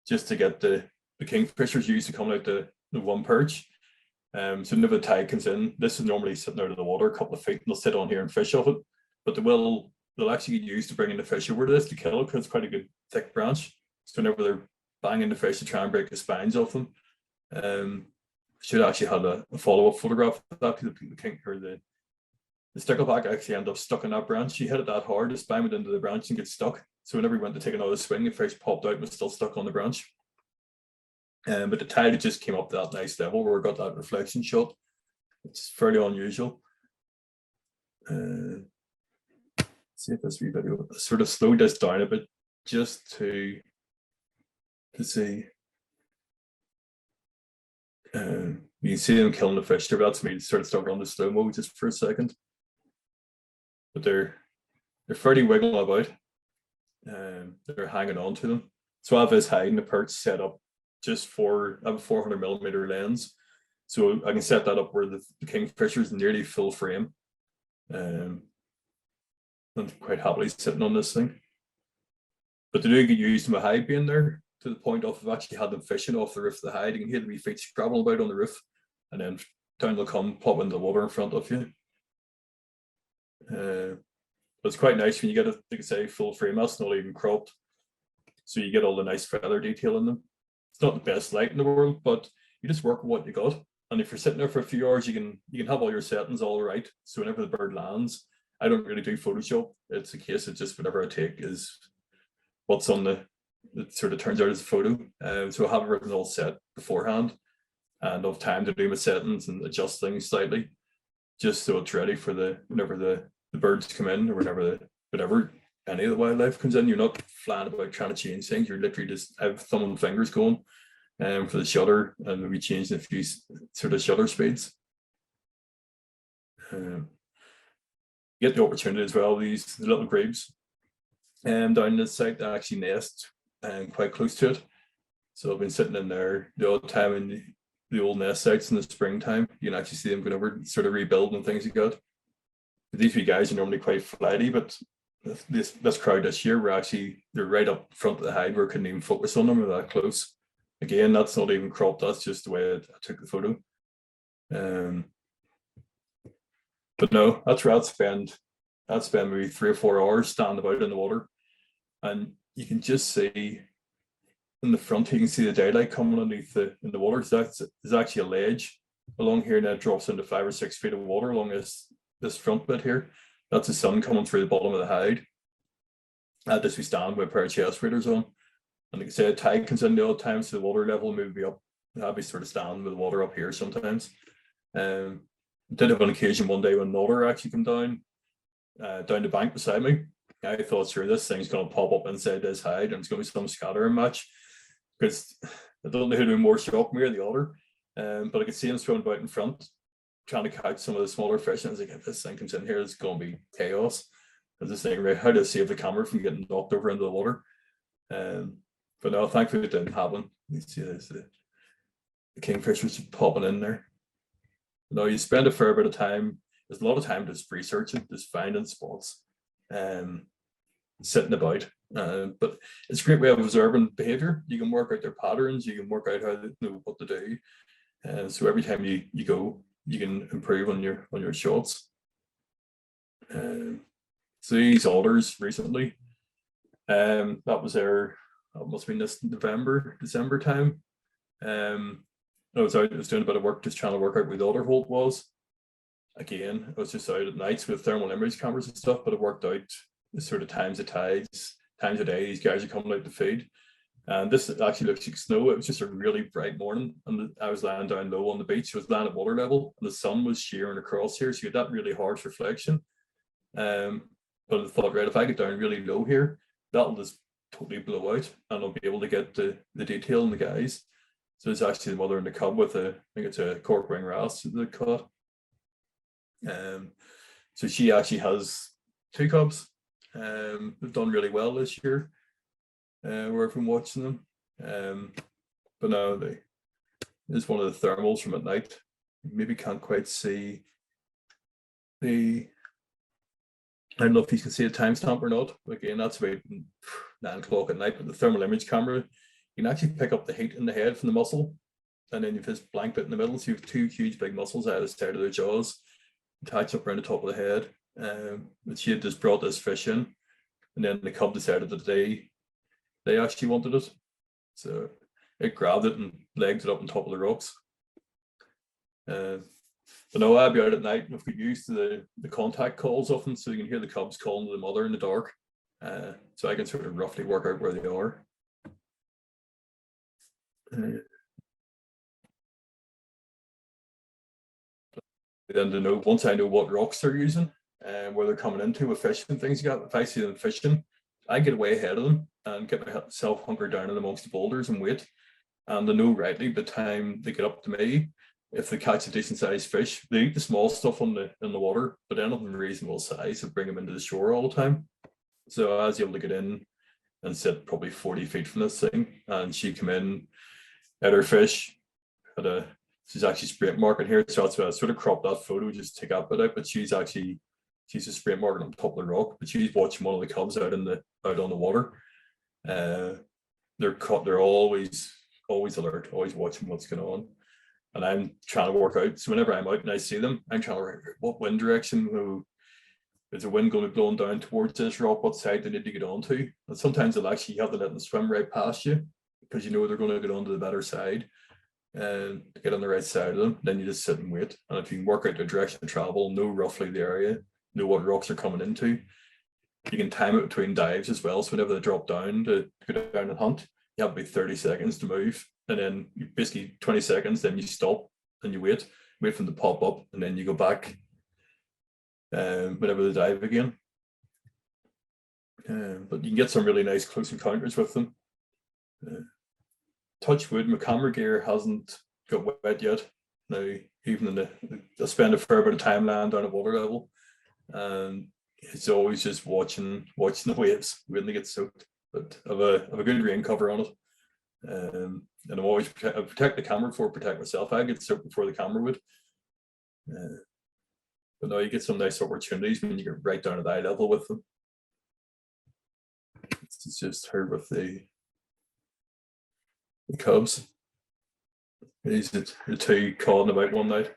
just to get the kingfishers used to coming out the one perch. So whenever the tide comes in, this is normally sitting out of the water a couple of feet, and they'll sit on here and fish off it. But they'll actually get used to bringing the fish over to this to kill it because it's quite a good thick branch. So whenever they're banging the fish to try and break the spines off them, should actually have a follow-up photograph of that because the king or the stickleback actually ended up stuck in that branch. He hit it that hard, the spine went into the branch and gets stuck. So whenever he went to take another swing, the fish popped out and was still stuck on the branch. But the tide just came up to that nice level where we got that reflection shot. It's fairly unusual. See if this wee video sort of slowed this down a bit just to see. You can see them killing the fish there. That's me sort of stuck on the slow mo just for a second. But they're fairly wiggling about. They're hanging on to them. So I have this hide and the perch set up just for, I have a 400mm lens. So I can set that up where the kingfisher is nearly full frame. I'm quite happily sitting on this thing. But they do get used to my hide being there to the point of I've actually had them fishing off the roof of the hide. You can hear the wee feet scrabbling about on the roof, and then down they'll come, pop into the water in front of you. But it's quite nice when you get it, like I say, full frame. That's not even cropped, so you get all the nice feather detail in them. It's not the best light in the world, but you just work with what you got. And if you're sitting there for a few hours, you can have all your settings all right. So whenever the bird lands, I don't really do Photoshop. It's a case of just whatever I take is what's on it sort of turns out as a photo. So I have everything all set beforehand and have time to do my settings and adjust things slightly, just so it's ready for whenever the birds come in or whenever any of the wildlife comes in. You're not flying about trying to change things. You're literally just have thumb and fingers going for the shutter and maybe changing a few sort of shutter speeds. Get the opportunity as well, the little grebes down this site that actually nest quite close to it. So I've been sitting in there the odd time in the old nest sites in the springtime. You can actually see them going over sort of rebuilding things you got. These three guys are normally quite flighty, but this crowd this year they're right up front of the hide where I couldn't even focus on them. They're that close. Again, that's not even cropped, that's just the way I took the photo. But no, that's where I'd spend maybe 3 or 4 hours standing about in the water. And you can just see in the front, you can see the daylight coming underneath in the water. So there's actually a ledge along here, and then it drops into 5 or 6 feet of water along this front bit here. That's the sun coming through the bottom of the hide. At this we stand with a pair of chest waders on. And like I said, tide comes in the odd time, so the water level will move me up. I'll be sort of standing with the water up here sometimes. Did have an occasion one day when an otter actually came down the bank beside me. I thought, sure, this thing's going to pop up inside this hide and it's going to be some scattering match, because I don't know who to be more shocked, me or the otter. But I could see him swimming about in front, trying to catch some of the smaller fish, and I was like, if this thing comes in here, it's going to be chaos. I was just thinking, right, how to save the camera from getting knocked over into the water. But no, thankfully it didn't happen. You see the kingfishers popping in there. No, you spend a fair bit of time. There's a lot of time just researching, just finding spots, sitting about. But it's a great way of observing behavior. You can work out their patterns. You can work out how to know what to do. And so every time you go, you can improve on your shots. So these otters recently, that was there. That must have been this December time. I was doing a bit of work, just trying to work out where the otter hold was. Again, I was just out at nights with thermal image cameras and stuff, but it worked out the sort of times of tides, times of day these guys are coming out to feed. And this actually looks like snow. It was just a really bright morning, and I was lying down low on the beach. It was lying at water level, and the sun was shearing across here, so you had that really harsh reflection. But I thought, right, if I get down really low here, that'll just totally blow out, and I'll be able to get the detail in the guys. So it's actually the mother and the cub with I think it's a cork ring wrasse that they caught. So she actually has 2 cubs. They've done really well this year. Where I've been watching them. But no, it's one of the thermals from at night. Maybe can't quite see I don't know if you can see a timestamp or not. Again, that's about 9 o'clock at night, but the thermal image camera, you can actually pick up the heat in the head from the muscle, and then you've this blank bit in the middle, so you have 2 huge big muscles out of the side of their jaws, attached up around the top of the head. But she had just brought this fish in, and then the cub decided that they actually wanted it. So it grabbed it and legged it up on top of the rocks. But no, I'll be out at night, and I've got used to the contact calls often, so you can hear the cubs calling to the mother in the dark. So I can sort of roughly work out where they are. Then to know, once I know what rocks they're using and where they're coming into with fish and things like that, if I see them fishing, I get way ahead of them and get myself hunkered down in amongst the boulders and wait. And I know rightly by the time they get up to me, if they catch a decent sized fish, they eat the small stuff in the water, but anything reasonable size will bring them into the shore all the time. So I was able to get in and sit probably 40 feet from this thing, and she come in at her fish. She's actually sprint marking here, so that's why I sort of cropped that photo just to take that bit out. But she's a sprint marking on top of the rock, but she's watching one of the cubs out on the water. They're always alert, always watching what's going on. And I'm trying to work out. So whenever I'm out and I see them, I'm trying to work out what wind direction. Is the wind going to be blowing down towards this rock? What side they need to get onto? And sometimes they'll actually have to let them swim right past you, because you know they're going to get onto the better side and get on the right side of them. Then you just sit and wait. And if you can work out the direction of travel, know roughly the area, know what rocks are coming into, you can time it between dives as well. So whenever they drop down to go down and hunt, you have about 30 seconds to move. And then you basically 20 seconds, then you stop and you wait for them to pop up, and then you go back whenever they dive again. But you can get some really nice close encounters with them. Touch wood, my camera gear hasn't got wet yet. Now, even I spend a fair bit of time lying down at water level, and it's always just watching the waves when they get soaked. But I have a good rain cover on it. And I'm always protect the camera before I protect myself. I get soaked before the camera would. But now you get some nice opportunities when you get right down at eye level with them. It's just her with the cubs. These are the 2 calling about one night.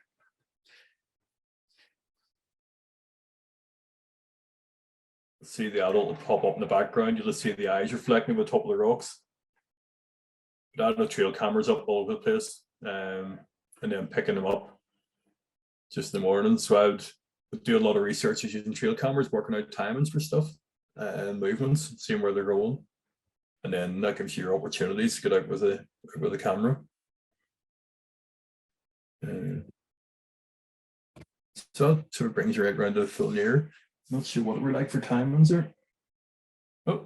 See the adult will pop up in the background. You'll just see the eyes reflecting over the top of the rocks. But I had the trail cameras up all over the place, and then picking them up just in the morning. So I would do a lot of research using trail cameras, working out timings for stuff and movements, seeing where they're going. And then that gives you your opportunities to get out with the camera. So that sort of brings you right around to the full year. Not sure what we're like for timings there. Oh,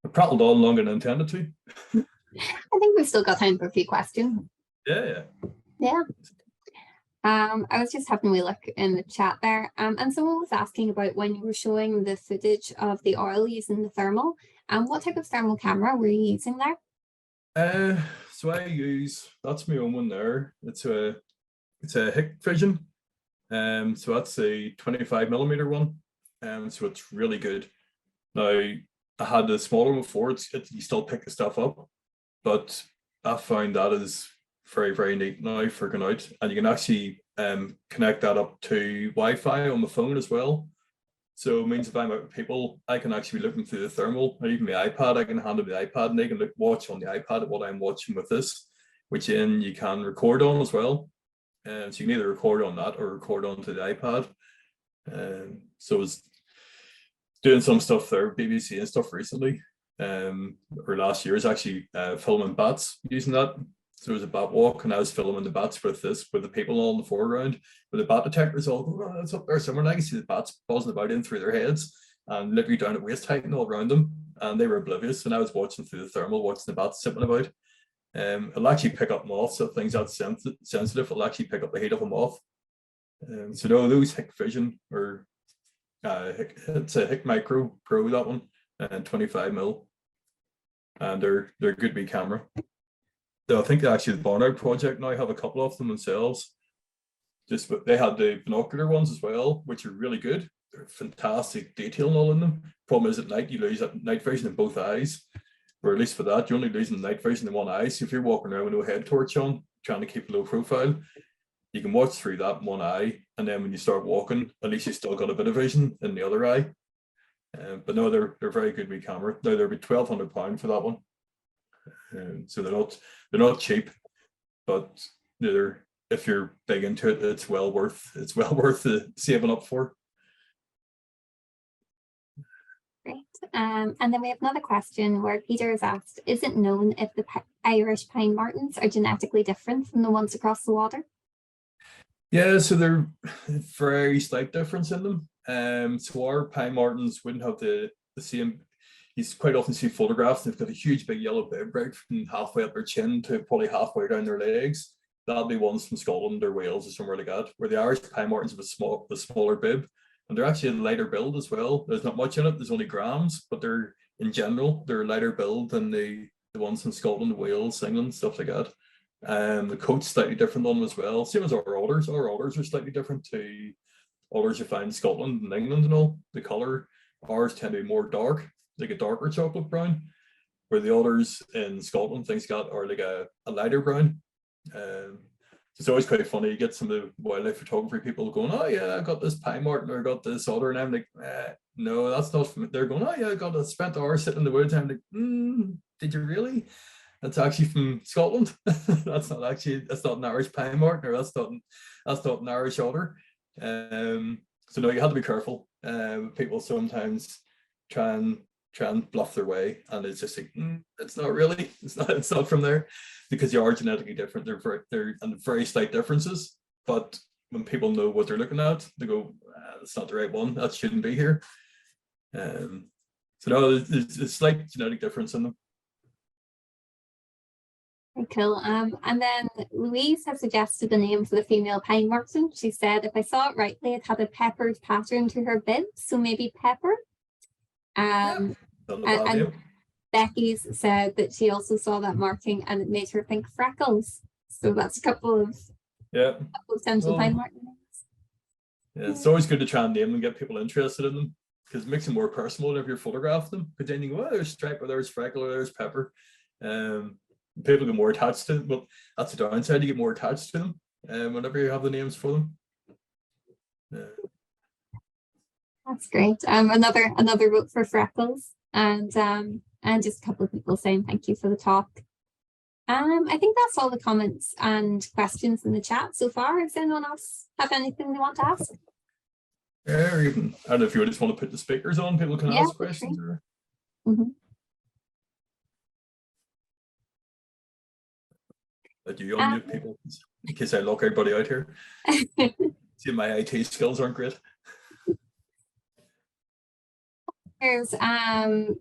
I prattled on longer than intended to. I think we've still got time for a few questions. Yeah. Yeah. I was just having a wee look in the chat there, and someone was asking about when you were showing the footage of the oil using the thermal, and what type of thermal camera were you using there? So that's my own one there. It's a Hikvision. So that's a 25mm one. So it's really good. Now I had the smaller one before. You still pick the stuff up, but I find that is very, very neat now for going out, and you can actually connect that up to Wi-Fi on the phone as well. So it means if I'm out with people, I can actually be looking through the thermal, or even my iPad. I can hand them the iPad, and they can watch on the iPad what I'm watching with this, which then you can record on as well. So you can either record on that or record onto the iPad. So I was doing some stuff there, BBC and stuff recently, or last year, is actually filming bats using that. So there was a bat walk, and I was filming the bats with the people all in the foreground, with the bat detectors all going, oh, it's up there somewhere. And I can see the bats buzzing about in through their heads and literally down at waist height and all around them. And they were oblivious. And I was watching through the thermal, watching the bats sipping about. It'll actually pick up moths, so things that's sensitive, it'll actually pick up the heat of a moth. So no, those Hikvision, or it's a Hik Micro Pro, that one, and 25mm, and they're good big camera. So I think actually the Barnard project now have a couple of them themselves. They had the binocular ones as well, which are really good. They're fantastic detail and all in them. Problem is at night you lose that night vision in both eyes, or at least for that you're only losing night vision in one eye. So if you're walking around with no head torch on, trying to keep a low profile, you can watch through that in one eye, and then when you start walking, at least you still got a bit of vision in the other eye. But no, they're very good with camera. Now they'll be £1,200 for that one. So they're not cheap, but if you're big into it, it's well worth saving up for. Great. And then we have another question where Peter has asked, is it known if the Irish pine martens are genetically different from the ones across the water? Yeah, so they're very slight difference in them. So our pine martens wouldn't have the same. You quite often see photographs, they've got a huge big yellow bib right from halfway up their chin to probably halfway down their legs. That'll be ones from Scotland or Wales or somewhere like that, where the Irish pine martens have a smaller bib, and they're actually a lighter build as well. There's not much in it, there's only grams, but they're a lighter build than the ones from Scotland, Wales, England, stuff like that. The coat's slightly different on them as well, same as our otters. Our otters are slightly different to otters you find in Scotland and England and all. The colour, ours tend to be more dark, like a darker chocolate brown, where the otters in Scotland are like a lighter brown. It's always quite funny. You get some of the wildlife photography people going, oh yeah, I got this pine marten, or I got this otter, and I'm like, no, that's not from it. They're going, oh yeah, I got a spent hour sitting in the woods. I'm like, did you really? That's actually from Scotland. That's not an Irish pine marten, or that's not an Irish otter. So no, you have to be careful. People sometimes try and bluff their way, and it's just like, it's not really, it's not from there, because you are genetically different. They're very slight differences, but when people know what they're looking at, they go, that's not the right one, that shouldn't be here. So no, there's a slight genetic difference in them. Very cool. And then Louise has suggested the name for the female pine marten. She said, if I saw it rightly, it had a peppered pattern to her bib, so maybe pepper. And Becky's said that she also saw that marking and it made her think freckles. So that's a couple of potential pine marten names. Yeah, it's always good to try and name them and get people interested in them, because it makes them more personal whenever you photograph them. But then you go, oh, there's stripe, or there's freckle, or there's pepper. People get more attached to them. Well, that's the downside, you get more attached to them whenever you have the names for them. That's great. Another vote for freckles, and just a couple of people saying thank you for the talk. I think that's all the comments and questions in the chat so far. Does anyone else have anything they want to ask? Yeah, or even, I don't know if you just want to put the speakers on, people can ask questions. Or... That you unmute people in case I lock everybody out here. See, my IT skills aren't great.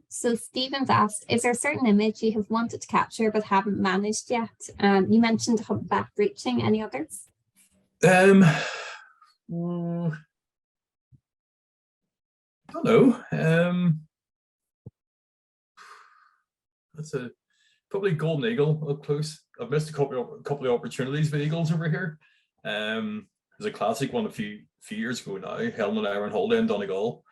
So Stephen's asked, is there a certain image you have wanted to capture but haven't managed yet? You mentioned humpback breaching. Any others? mm, I don't know. That's a probably golden eagle up close. I've missed a couple of opportunities with eagles over here. There's a classic one a few years ago now. Helen and I were on holiday in Donegal,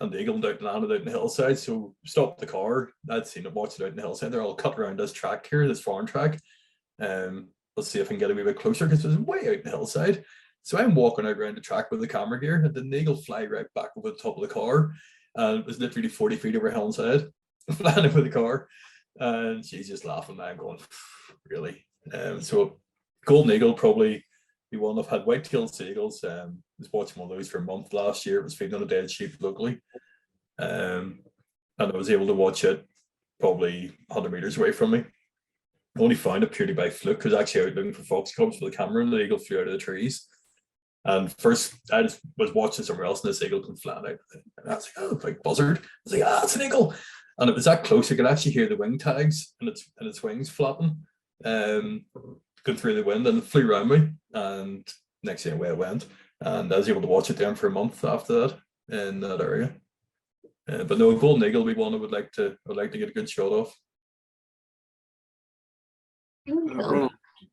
and the eagle landed out in the hillside. So stopped the car. I'd seen it, watched it out in the hillside. They're all cut around this track here, this farm track. Let's see if I can get a wee bit closer because it was way out in the hillside. So I'm walking out around the track with the camera gear, and the eagle fly right back over the top of the car. And it was literally 40 feet over Helen's head, flying over the car. And she's just laughing. I'm going, really? So golden eagle probably be one. I've had white-tailed seagulls. I was watching one of those for a month last year. It was feeding on a dead sheep locally. And I was able to watch it probably 100 meters away from me. I only found it purely by fluke because actually I was looking for fox cubs with the camera and the eagle flew out of the trees. And first I just was watching somewhere else and this eagle came flying out. And I was like, oh, it's like buzzard. I was like, it's an eagle. And it was that close, I could actually hear the wing tags and its wings flapping, going through the wind, and it flew around me. And next thing away it went. And I was able to watch it then for a month after that in that area. But no, golden eagle would be one I would like to get a good shot of.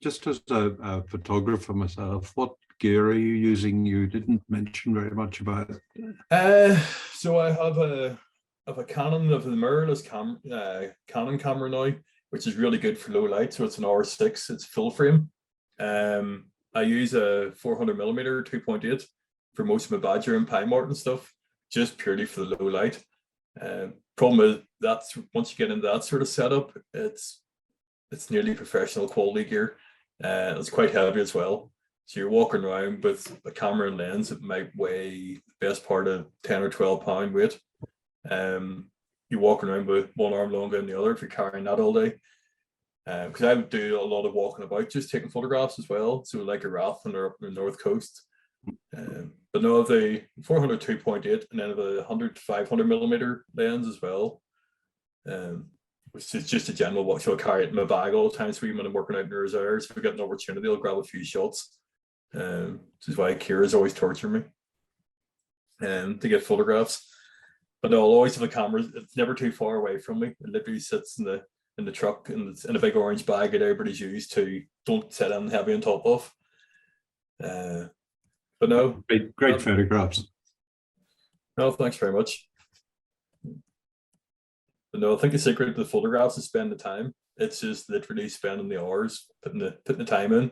Just as a photographer myself, what gear are you using? You didn't mention very much about it. So I have a Canon, of the mirrorless Canon camera now, which is really good for low light. So it's an R6, it's full frame. I use a 400mm 2.8 for most of my badger and pine marten stuff, just purely for the low light. Problem is that's once you get into that sort of setup, it's nearly professional quality gear. It's quite heavy as well. So you're walking around with a camera and lens that might weigh the best part of 10 or 12 pound weight. You're walking around with one arm longer than the other if you're carrying that all day. Because I would do a lot of walking about, just taking photographs as well. So like a raft when they're up on the north coast. But no, the 400 2.8 and then the 100 500mm lens as well. Which is just a general watch. So I carry it in my bag all the time. So even when I'm working out in the reserves, if I get an opportunity, I'll grab a few shots. Which is why Kira's always torturing me to get photographs. But no, I'll always have a camera. It's never too far away from me. It literally sits in the truck and it's in a big orange bag that everybody's used to don't sit in heavy on top of. But no. Great photographs. No, thanks very much. But no, I think the secret to the photographs is spend the time. It's just literally spending the hours, putting the time in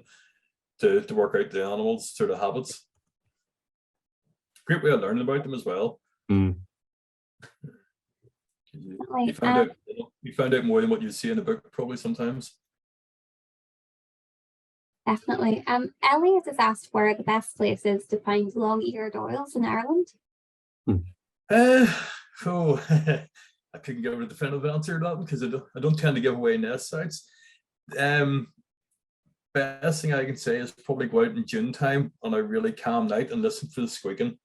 to work out the animals' sort of habits. Great way of learning about them as well. Mm. You find out more than what you see in a book probably sometimes. Definitely. Elliot has asked where are the best places to find long-eared oils in Ireland. I couldn't give a definitive answer to that because I don't tend to give away nest sites. Best thing I can say is probably go out in June time on a really calm night and listen for the squeaking.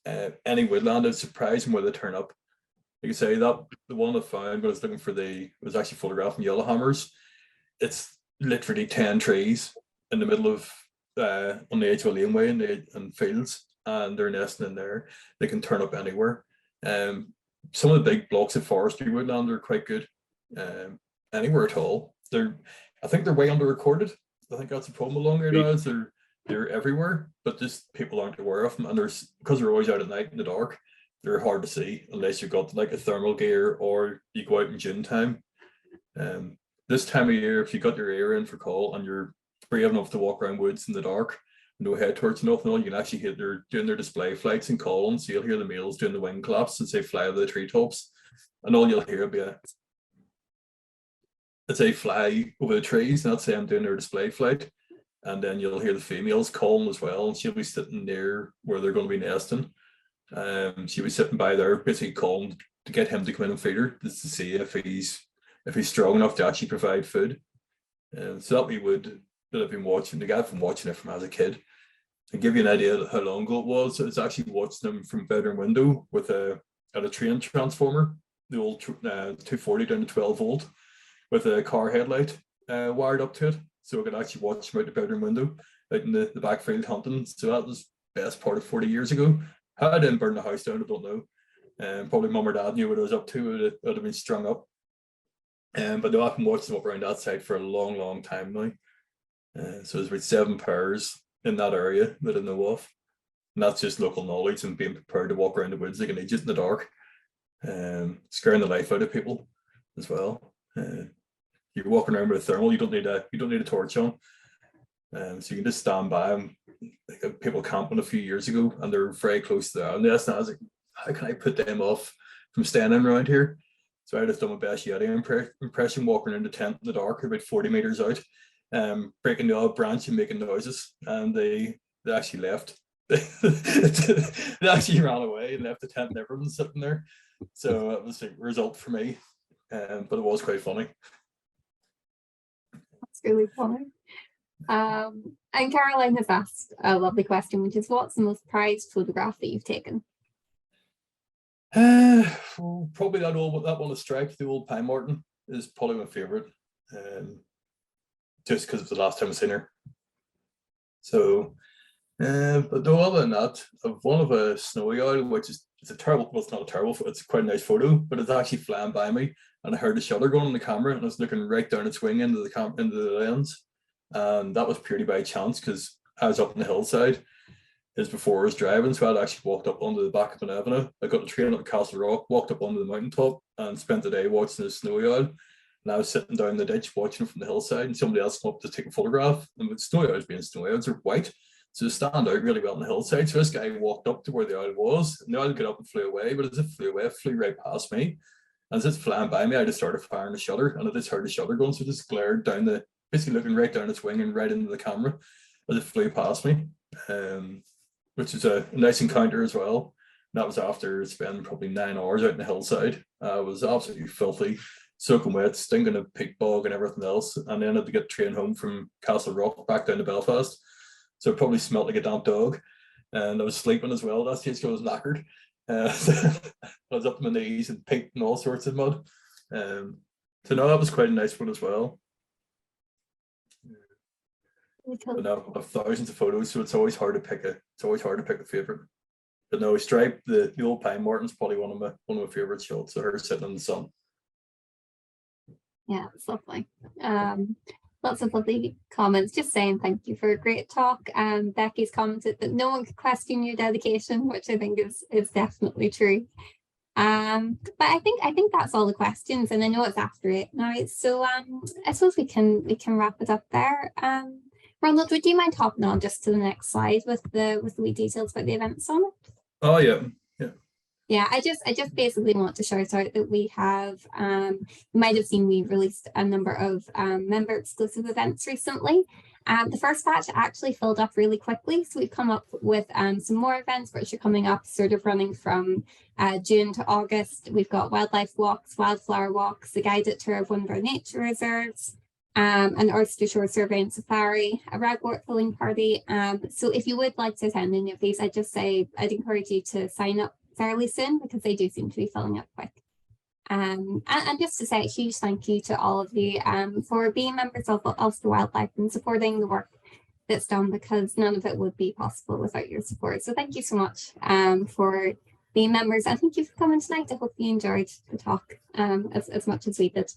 Any woodland, it's surprising where they turn up. You can say that the one I found when I was looking for was actually photographing yellowhammers. It's literally 10 trees in the middle of on the edge of a laneway and fields, and they're nesting in there. They can turn up anywhere. Some of the big blocks of forestry woodland are quite good. Anywhere at all. I think they're way under recorded. I think that's a problem along here now. Is they're everywhere, but just people aren't aware of them, and because they're always out at night in the dark. They're hard to see unless you've got like a thermal gear or you go out in June time. This time of year, if you got your ear in for call and you're brave enough to walk around woods in the dark, no head torch, nothing, you can actually hear they're doing their display flights and calling. So you'll hear the males doing the wing claps as they fly over the treetops, and all you'll hear will be as they fly over the trees, and that's them doing their display flight. And then you'll hear the females calling as well, and she'll be sitting near where they're going to be nesting. She was sitting by there, basically calling to get him to come in and feed her, just to see if he's strong enough to actually provide food. So that I've been watching. The guy from watching it from as a kid. And give you an idea of how long ago it was. It's actually watching them from bedroom window with at a train transformer, the old 240 down to 12 volt, with a car headlight wired up to it, so I could actually watch them out the bedroom window. out in the backfield hunting. So that was best part of 40 years ago. How I didn't burn the house down, I don't know. Probably mum or dad knew what I was up to. It would have been strung up. But no, I've been watching them up around that side for a long, long time now. So there's about 7 pairs in that area that I know of. And that's just local knowledge and being prepared to walk around the woods like an idiot in the dark. Scaring the life out of people as well. You're walking around with a thermal, you don't need a torch on. So you can just stand by them. Like people camping a few years ago and they're very close to there. And that's not, I was like, how can I put them off from standing around here? So I just done my best Yeti impression, walking around the tent in the dark about 40 meters out, breaking the odd branch and making noises. And they actually left. They actually ran away and left the tent and everyone's sitting there. So it was a result for me. But it was quite funny. That's really funny. And Caroline has asked a lovely question, which is, what's the most prized photograph that you've taken? Probably that one of Stripe, the old pine marten, is probably my favorite. Just because it was the last time I seen her. So, but no, other than that, I've one of a snowy owl, which is it's not a terrible, it's quite a nice photo, but it's actually flying by me, and I heard the shutter going on the camera, and I was looking right down its wing into the lens, and that was purely by chance because I was up on the hillside. Is before I was driving, so I'd actually walked up onto the back of an avenue. I got the train up to Castle Rock, walked up onto the mountaintop, and spent the day watching the snowy owl. And I was sitting down the ditch watching from the hillside, and somebody else came up to take a photograph. And with snowy owls being snowy owls, are white, so they stand out really well on the hillside. So this guy walked up to where the owl was, and the owl got up and flew away. But as it flew away, it flew right past me. And as it's flying by me, I just started firing the shutter, and I just heard the shutter going, so it just glared down basically looking right down its wing and right into the camera as it flew past me. Which is a nice encounter as well. And that was after spending probably 9 hours out in the hillside. It was absolutely filthy, soaking wet, stinking of peat bog and everything else. And then I had to get the train home from Castle Rock back down to Belfast. So it probably smelled like a damp dog. And I was sleeping as well. That stage I was knackered. I was up to my knees in peat and all sorts of mud. So no, that was quite a nice one as well. But no, I have thousands of photos, so it's always hard to pick a favorite. But no, Stripe, the old pine marten's probably one of my favorite shots. So her sitting in the sun. Yeah, it's lovely. Lots of lovely comments. Just saying thank you for a great talk. Becky's commented that no one could question your dedication, which I think is definitely true. But I think that's all the questions, and I know it's after 8 now. So I suppose we can wrap it up there. Ronald, would you mind hopping on just to the next slide with the wee details about the events on it? Oh yeah. Yeah, I just basically want to shout out that we have you might have seen we released a number of member exclusive events recently. The first batch actually filled up really quickly, so we've come up with some more events which are coming up, sort of running from June to August. We've got wildlife walks, wildflower walks, a guided tour of one of our nature reserves, an Ulster Shore survey and safari, a ragwort pulling party. So if you would like to attend any of these, I'd encourage you to sign up fairly soon, because they do seem to be filling up quick. And just to say a huge thank you to all of you for being members of Ulster Wildlife and supporting the work that's done, because none of it would be possible without your support. So thank you so much for being members, and thank you for coming tonight. I hope you enjoyed the talk as much as we did.